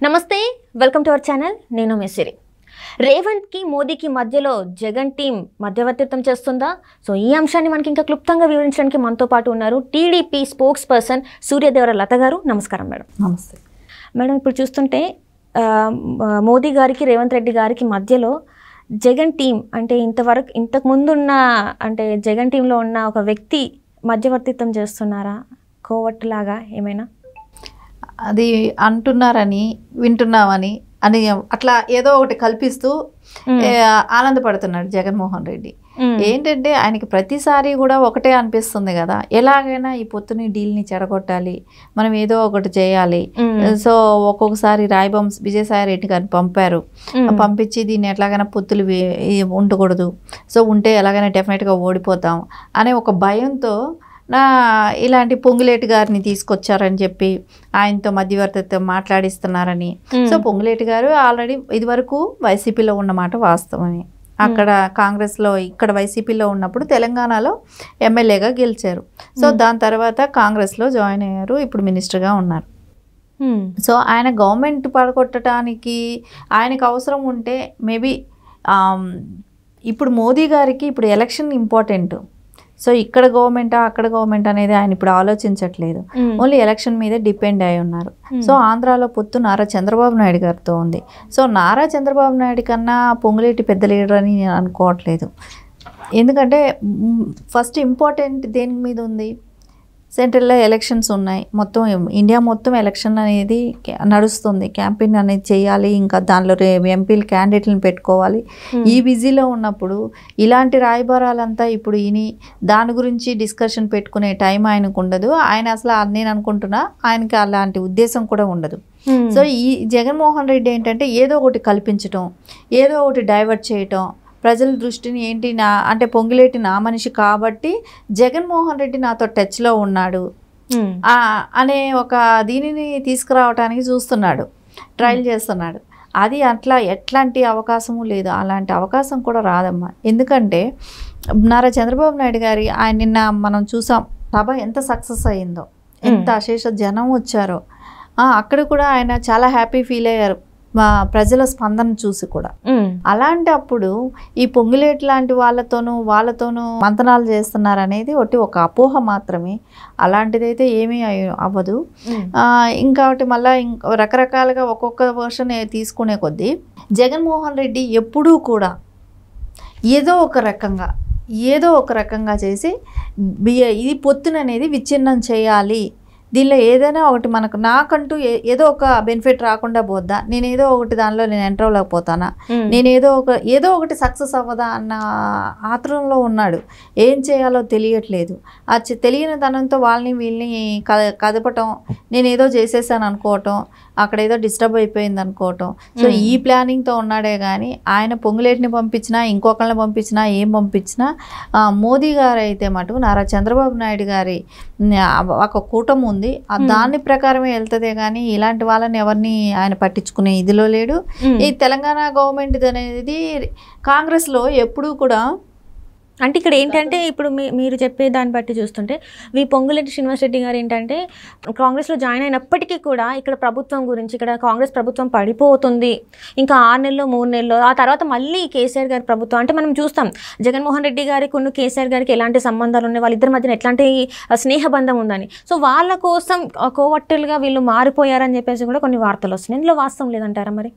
నమస్తే, welcome to our channel. నేను మెసిరి. రేవంత్కి మోదీకి మధ్యలో జగన్ టీం మధ్యవర్తిత్వం చేస్తుందా? సో ఈ అంశాన్ని మనకి ఇంకా క్లుప్తంగా వివరించడానికి మనతో పాటు ఉన్నారు టీడీపీ స్పోక్స్ పర్సన్ సూర్యదేవర లత గారు. నమస్కారం మేడం. నమస్తే మేడం. ఇప్పుడు చూస్తుంటే మోదీ గారికి రేవంత్ రెడ్డి గారికి మధ్యలో జగన్ టీం అంటే ఇంతకు ముందున్న అంటే జగన్ టీంలో ఉన్న ఒక వ్యక్తి మధ్యవర్తిత్వం చేస్తున్నారా, కోవట్టులాగా ఏమైనా? అది అంటున్నారని వింటున్నామని అని అట్లా ఏదో ఒకటి కల్పిస్తూ ఆనందపడుతున్నాడు జగన్మోహన్ రెడ్డి. ఏంటంటే ఆయనకి ప్రతిసారి కూడా ఒకటే అనిపిస్తుంది కదా, ఎలాగైనా ఈ పొత్తుని డీల్ని చెడగొట్టాలి, మనం ఏదో ఒకటి చేయాలి. సో ఒక్కొక్కసారి విజయసాయి రెడ్డి గారిని పంపించి దీన్ని ఎట్లాగైనా పొత్తులు ఉండకూడదు, సో ఉంటే ఎలాగైనా డెఫినెట్గా ఓడిపోతాం అనే ఒక భయంతో ఇలాంటి పొంగులేటి గారిని తీసుకొచ్చారని చెప్పి ఆయనతో మధ్యవర్తిత్వం మాట్లాడిస్తున్నారని. సో పొంగులేటి గారు ఆల్రెడీ ఇదివరకు వైసీపీలో ఉన్నమాట వాస్తవమే. అక్కడ కాంగ్రెస్లో, ఇక్కడ వైసీపీలో ఉన్నప్పుడు తెలంగాణలో ఎమ్మెల్యేగా గెలిచారు. సో దాని తర్వాత కాంగ్రెస్లో జాయిన్ అయ్యారు, ఇప్పుడు మినిస్టర్గా ఉన్నారు. సో ఆయన గవర్నమెంట్ పడగొట్టడానికి ఆయనకు అవసరం ఉంటే మేబీ ఇప్పుడు మోదీ గారికి ఇప్పుడు ఎలక్షన్ ఇంపార్టెంట్. సో ఇక్కడ గవర్నమెంటా అక్కడ గవర్నమెంట్ అనేది ఆయన ఇప్పుడు ఆలోచించట్లేదు, ఓన్లీ ఎలక్షన్ మీద డిపెండ్ అయి ఉన్నారు. సో ఆంధ్రాలో పొత్తు నారా చంద్రబాబు నాయుడు గారితో ఉంది. సో నారా చంద్రబాబు నాయుడు కన్నా పొంగులేటి పెద్ద లీడర్ అని నేను అనుకోవట్లేదు. ఎందుకంటే ఫస్ట్ ఇంపార్టెంట్ దేని మీద ఉంది, సెంట్రల్లో ఎలక్షన్స్ ఉన్నాయి, మొత్తం ఇండియా మొత్తం ఎలక్షన్ అనేది నడుస్తుంది, క్యాంపెయిన్ అనేది చేయాలి, ఇంకా దానిలో ఎంపీలు క్యాండిడేట్లను పెట్టుకోవాలి. ఈ బిజీలో ఉన్నప్పుడు ఇలాంటి రాయబారాలంతా ఇప్పుడు దాని గురించి డిస్కషన్ పెట్టుకునే టైం ఆయనకు ఉండదు. ఆయన అసలు నేను అనుకుంటున్నా ఆయనకి అలాంటి ఉద్దేశం కూడా ఉండదు. సో ఈ జగన్మోహన్ రెడ్డి ఏంటంటే ఏదో ఒకటి కల్పించటం, ఏదో ఒకటి డైవర్ట్ చేయటం, ప్రజల దృష్టిని అంటే పొంగులేటి నా మనిషి కాబట్టి జగన్మోహన్ రెడ్డి నాతో టచ్లో ఉన్నాడు అనే ఒక దీనిని తీసుకురావడానికి చూస్తున్నాడు, ట్రయల్ చేస్తున్నాడు. అది అట్లా ఎట్లాంటి అవకాశము లేదు, అలాంటి అవకాశం కూడా రాదమ్మా. ఎందుకంటే నారా చంద్రబాబు నాయుడు గారి ఆయన నిన్న మనం చూసాం, సభ ఎంత సక్సెస్ అయ్యిందో, ఎంత అశేష జనం వచ్చారో. అక్కడ కూడా ఆయన చాలా హ్యాపీ ఫీల్ అయ్యారు ప్రజల స్పందన చూసి కూడా. అలాంటి అప్పుడు ఈ పొంగులేటి లాంటి వాళ్ళతోనూ మంతనాలు చేస్తున్నారు అనేది ఒక అపోహ మాత్రమే, అలాంటిదైతే ఏమీ అవ్వదు. ఇంకొకటి మళ్ళీ రకరకాలుగా ఒక్కొక్క వర్షన్ తీసుకునే కొద్దీ జగన్మోహన్ రెడ్డి ఎప్పుడూ కూడా ఏదో ఒక రకంగా చేసి ఇది పొత్తుననేది విచ్ఛిన్నం చేయాలి, దీనిలో ఏదైనా ఒకటి నాకంటూ ఏదో ఒక బెనిఫిట్ రాకుండా పోద్దా, నేను ఏదో ఒకటి దానిలో నేను ఎంటర్ అవ్వలేకపోతానా, నేను ఏదో ఒకటి సక్సెస్ అవ్వదా అన్న ఆత్రంలో ఉన్నాడు. ఏం చేయాలో తెలియట్లేదు. ఆ తెలియని తనంతో వీళ్ళని కదపటం, నేను ఏదో చేసేసాను అనుకోవటం, అక్కడ ఏదో డిస్టర్బ్ అయిపోయింది అనుకోవటం. సో ఈ ప్లానింగ్తో ఉన్నాడే కానీ ఆయన పొంగులేటిని పంపించినా ఇంకొకరిని పంపించినా ఏం పంపించినా మోదీ గారు అయితే మటుకు నారా చంద్రబాబు నాయుడు గారి ఒక కూటమి ఉంది, దాని ప్రకారమే వెళ్తుందే కానీ ఇలాంటి వాళ్ళని ఎవరిని ఆయన పట్టించుకునే ఇదిలో లేడు. ఈ తెలంగాణ గవర్నమెంట్ అనేది కాంగ్రెస్లో ఎప్పుడూ కూడా అంటే ఇక్కడ ఏంటంటే ఇప్పుడు మీరు చెప్పే దాన్ని బట్టి చూస్తుంటే పొంగులేటి శ్రీనివాస్ రెడ్డి గారు ఏంటంటే కాంగ్రెస్లో జాయిన్ అయినప్పటికీ కూడా ఇక్కడ ప్రభుత్వం గురించి, ఇక్కడ కాంగ్రెస్ ప్రభుత్వం పడిపోతుంది, ఇంకా 6 నెలలు 3 నెలలు ఆ తర్వాత మళ్ళీ కేసీఆర్ గారి ప్రభుత్వం అంటే మనం చూస్తాం జగన్మోహన్ రెడ్డి గారికి కేసీఆర్ గారికి ఎలాంటి సంబంధాలు ఉన్నాయి, వాళ్ళిద్దరి మధ్యన ఎట్లాంటి స్నేహబంధం ఉందని. సో వాళ్ళ కోసం కోవట్టులుగా వీళ్ళు మారిపోయారని చెప్పేసి కూడా కొన్ని వార్తలు వస్తున్నాయి. ఇందులో వాస్తవం లేదంటారా? మరి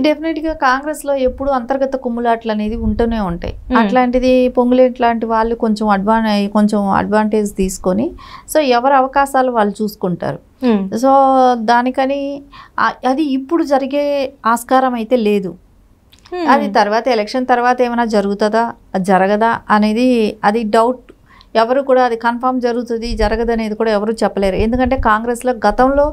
డెఫినెట్గా కాంగ్రెస్లో ఎప్పుడు అంతర్గత కుమ్ములాట్లు అనేది ఉంటూనే ఉంటాయి. అట్లాంటిది పొంగులేటి లాంటి వాళ్ళు కొంచెం అడ్వాంటేజ్ తీసుకొని సో ఎవరి అవకాశాలు వాళ్ళు చూసుకుంటారు. సో దానికని అది ఇప్పుడు జరిగే ఆస్కారం అయితే లేదు. అది తర్వాత ఎలక్షన్ తర్వాత ఏమైనా జరుగుతుందా జరగదా అనేది అది డౌట్. ఎవరు కూడా అది కన్ఫామ్ జరుగుతుంది జరగదు అనేది కూడా ఎవరు చెప్పలేరు. ఎందుకంటే కాంగ్రెస్లో గతంలో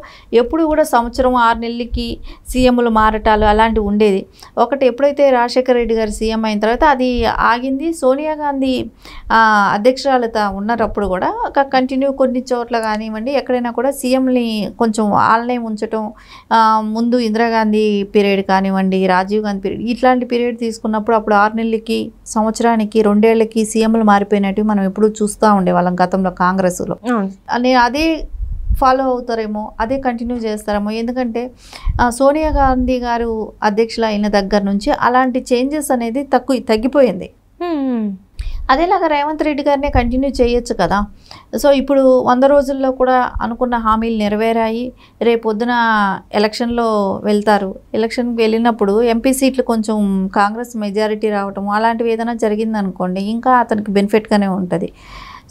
ఎప్పుడు కూడా సంవత్సరం 6 నెలలకి సీఎంలు మారటాలు అలాంటివి ఉండేది. ఒకటి ఎప్పుడైతే రాజశేఖర రెడ్డి గారు సీఎం అయిన తర్వాత అది ఆగింది. సోనియా గాంధీ అధ్యక్షురాలతో ఉన్నప్పుడు కూడా కంటిన్యూ కొన్ని చోట్ల కానివ్వండి ఎక్కడైనా కూడా సీఎంని కొంచెం వాళ్ళనే ఉంచటం, ముందు ఇందిరాగాంధీ పీరియడ్ కానివ్వండి, రాజీవ్ గాంధీ పీరియడ్, ఇట్లాంటి పీరియడ్ తీసుకున్నప్పుడు అప్పుడు 6 నెలలకి సంవత్సరానికి 2 ఏళ్ళకి సీఎంలు మారిపోయినట్టు మనం ఎప్పుడు చూస్తూ ఉండేవాళ్ళం గతంలో కాంగ్రెస్లో. అదే ఫాలో అవుతారేమో, అదే కంటిన్యూ చేస్తారేమో. ఎందుకంటే సోనియా గాంధీ గారు అధ్యక్షులు అయిన దగ్గర నుంచి అలాంటి చేంజెస్ అనేది తగ్గిపోయింది. అదేలాగా రేవంత్ రెడ్డి గారినే కంటిన్యూ చేయొచ్చు కదా. సో ఇప్పుడు 100 రోజుల్లో కూడా అనుకున్న హామీలు నెరవేరాయి. రేపొద్దున ఎలక్షన్లో వెళ్తారు. ఎలక్షన్కి వెళ్ళినప్పుడు ఎంపీ సీట్లు కొంచెం కాంగ్రెస్ మెజారిటీ రావటం అలాంటివి ఏదైనా జరిగిందనుకోండి, ఇంకా అతనికి బెనిఫిట్గానే ఉంటుంది.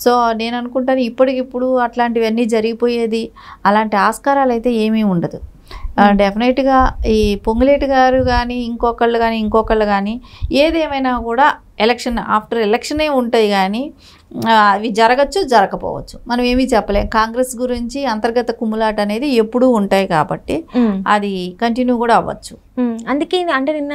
సో నేను అనుకుంటాను ఇప్పటికిప్పుడు అట్లాంటివన్నీ జరిగిపోయేది అలాంటి ఆస్కారాలు అయితే ఏమీ ఉండదు. డెఫినెట్గా ఈ పొంగులేటి గారు కానీ ఇంకొకళ్ళు కానీ ఏదేమైనా కూడా ఆఫ్టర్ ఎలక్షనే ఉంటాయి. కానీ అవి జరగచ్చు, జరగకపోవచ్చు, మనం ఏమీ చెప్పలేం. కాంగ్రెస్ గురించి అంతర్గత కుమ్ములాట అనేది ఎప్పుడూ ఉంటాయి కాబట్టి అది కంటిన్యూ కూడా అవ్వచ్చు. అందుకే అంటే నిన్న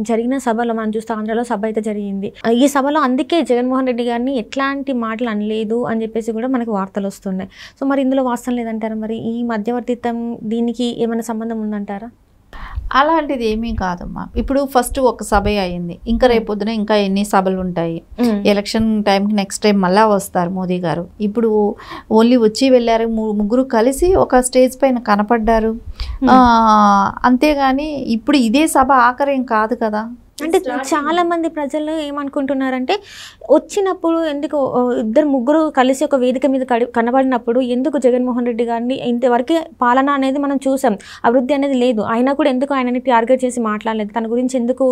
జరిగిన సభలో మనం చూస్తే ఆంధ్రాలో సభ అయితే జరిగింది. ఈ సభలో అందుకే జగన్మోహన్ రెడ్డి గారిని ఎట్లాంటి మాటలు అనలేదు అని చెప్పేసి కూడా మనకు వార్తలు వస్తున్నాయి. సో మరి ఇందులో వాస్తవం లేదంటారా? మరి ఈ మధ్యవర్తిత్వం దీనికి ఏమైనా సంబంధం ఉందంటారా? అలాంటిది ఏమీ కాదమ్మా. ఇప్పుడు ఫస్ట్ ఒక సభ అయింది, ఇంకా రేపొద్దున ఇంకా ఎన్ని సభలు ఉంటాయి. ఎలక్షన్ టైంకి నెక్స్ట్ టైం మళ్ళా వస్తారు మోదీ గారు. ఇప్పుడు ఓన్లీ వచ్చి వెళ్ళారు, ముగ్గురు కలిసి ఒక స్టేజ్ పైన కనపడ్డారు. అంతేగాని ఇప్పుడు ఇదే సభ ఆఖరేం కాదు కదా. అంటే చాలా మంది ప్రజలు ఏమనుకుంటున్నారంటే వచ్చినప్పుడు ఎందుకు ఇద్దరు ముగ్గురు కలిసి ఒక వేదిక మీద కనబడినప్పుడు ఎందుకు జగన్మోహన్ రెడ్డి గారిని ఇంతవరకు పాలన అనేది మనం చూసాం, అభివృద్ధి అనేది లేదు, అయినా కూడా ఎందుకు ఆయనని టార్గెట్ చేసి మాట్లాడలేదు, తన గురించి ఎందుకు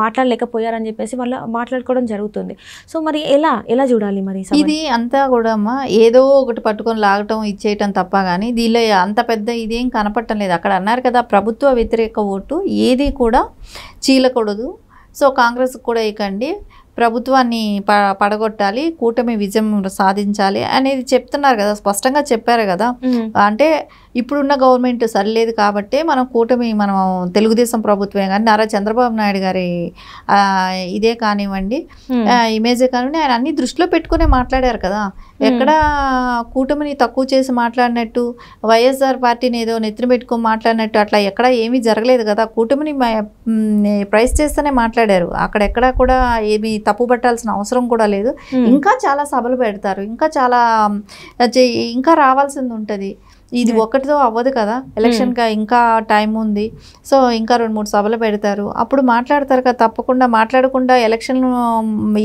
మాట్లాడలేకపోయారని చెప్పేసి వాళ్ళు మాట్లాడుకోవడం జరుగుతుంది. సో మరి ఎలా చూడాలి మరి ఇది అంతా కూడా అమ్మా ఏదో ఒకటి పట్టుకొని లాగటం ఇచ్చేయటం తప్ప కానీ దీనిలో అంత పెద్ద ఇదేం కనపడటం లేదు. అక్కడ అన్నారు కదా ప్రభుత్వ వ్యతిరేక ఓటు ఏది కూడా చీలకూడదు. సో కాంగ్రెస్ కూడా ఇకండి, ప్రభుత్వాన్ని పడగొట్టాలి, కూటమి విజయం సాధించాలి అనేది చెప్తున్నారు కదా, స్పష్టంగా చెప్పారు కదా. అంటే ఇప్పుడున్న గవర్నమెంట్ సరిలేదు కాబట్టి మనం తెలుగుదేశం ప్రభుత్వమే కానీ నారా చంద్రబాబు నాయుడు గారి ఇదే కానివ్వండి, ఇమేజే కానివ్వండి, ఆయన అన్ని దృష్టిలో పెట్టుకునే మాట్లాడారు కదా. ఎక్కడ కూటమిని తక్కువ చేసి మాట్లాడినట్టు, వైఎస్ఆర్ పార్టీని ఏదో నెత్తిన పెట్టుకొని మాట్లాడినట్టు అట్లా ఎక్కడ ఏమీ జరగలేదు కదా. కూటమిని ప్రైస్ చేస్తేనే మాట్లాడారు. అక్కడెక్కడా కూడా ఏమీ తప్పు పట్టాల్సిన అవసరం కూడా లేదు. ఇంకా చాలా సభలు పెడతారు, ఇంకా రావాల్సింది ఉంటుంది. ఇది ఒకటితో అవ్వదు కదా, ఎలక్షన్గా ఇంకా టైం ఉంది. సో ఇంకా 2-3 సభలు పెడతారు, అప్పుడు మాట్లాడతారు కదా. తప్పకుండా మాట్లాడకుండా ఎలక్షన్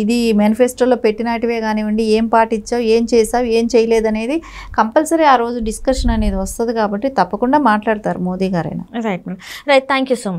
ఇది మేనిఫెస్టోలో పెట్టినటివే కానివ్వండి, ఏం పాటించావు, ఏం చేసావు, ఏం చేయలేదు అనేది కంపల్సరీ ఆ రోజు డిస్కషన్ అనేది వస్తుంది కాబట్టి తప్పకుండా మాట్లాడతారు మోదీ గారైనా. Right thank you so much.